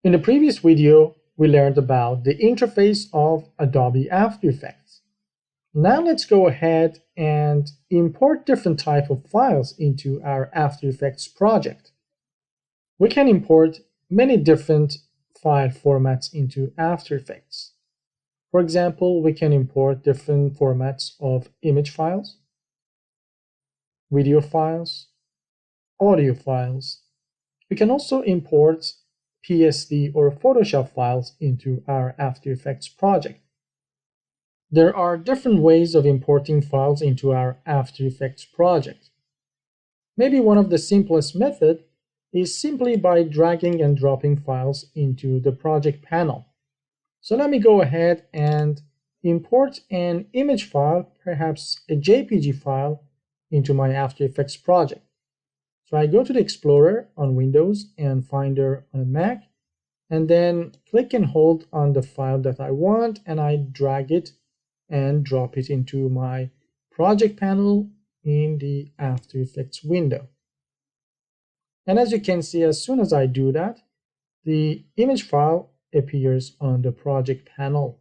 In the previous video, we learned about the interface of Adobe After Effects. Now let's go ahead and import different types of files into our After Effects project. We can import many different file formats into After Effects. For example, we can import different formats of image files, video files, audio files. We can also import PSD or Photoshop files into our After Effects project. There are different ways of importing files into our After Effects project. Maybe one of the simplest methods is simply by dragging and dropping files into the project panel. So let me go ahead and import an image file, perhaps a JPG file, into my After Effects project. So I go to the Explorer on Windows and Finder on a Mac, and then click and hold on the file that I want, and I drag it and drop it into my project panel in the After Effects window. And as you can see, as soon as I do that, the image file appears on the project panel.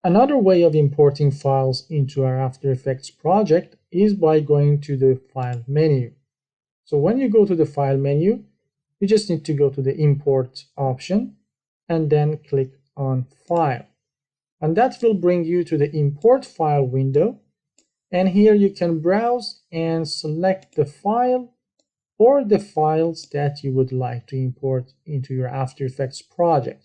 Another way of importing files into our After Effects project is by going to the File menu. So when you go to the File menu, you just need to go to the Import option and then click on File. And that will bring you to the Import File window. And here you can browse and select the file or the files that you would like to import into your After Effects project.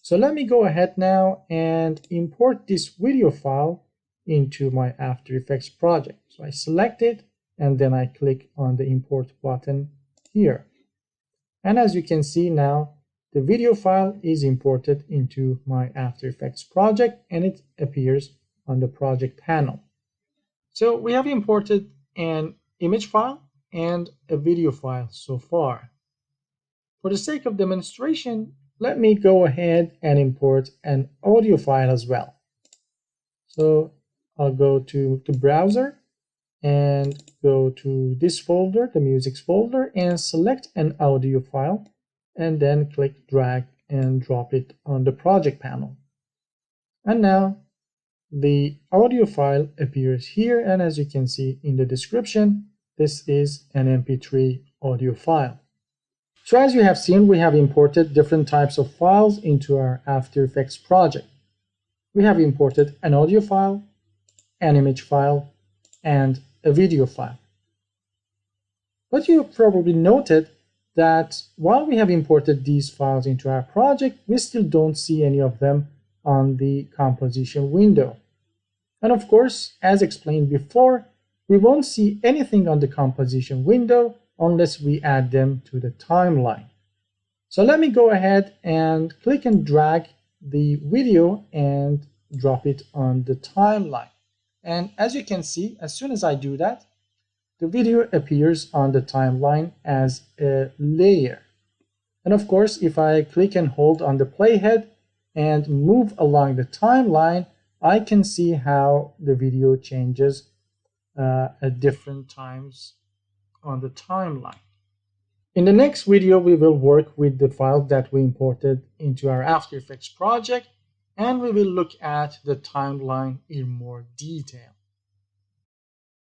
So let me go ahead now and import this video file into my After Effects project. So I select it and then I click on the Import button here. And as you can see now, the video file is imported into my After Effects project and it appears on the project panel. So we have imported an image file and a video file so far. For the sake of demonstration, let me go ahead and import an audio file as well. So I'll go to the browser and go to this folder, the music folder, and select an audio file, and then click drag and drop it on the project panel. And now the audio file appears here, and as you can see in the description, this is an MP3 audio file. So as you have seen, we have imported different types of files into our After Effects project. We have imported an audio file, an image file, and a video file. But you probably noted that while we have imported these files into our project, we still don't see any of them on the composition window. And of course, as explained before, we won't see anything on the composition window unless we add them to the timeline. So let me go ahead and click and drag the video and drop it on the timeline. And as you can see, as soon as I do that, the video appears on the timeline as a layer. And of course, if I click and hold on the playhead and move along the timeline, I can see how the video changes at different times on the timeline. In the next video, we will work with the files that we imported into our After Effects project, and we will look at the timeline in more detail.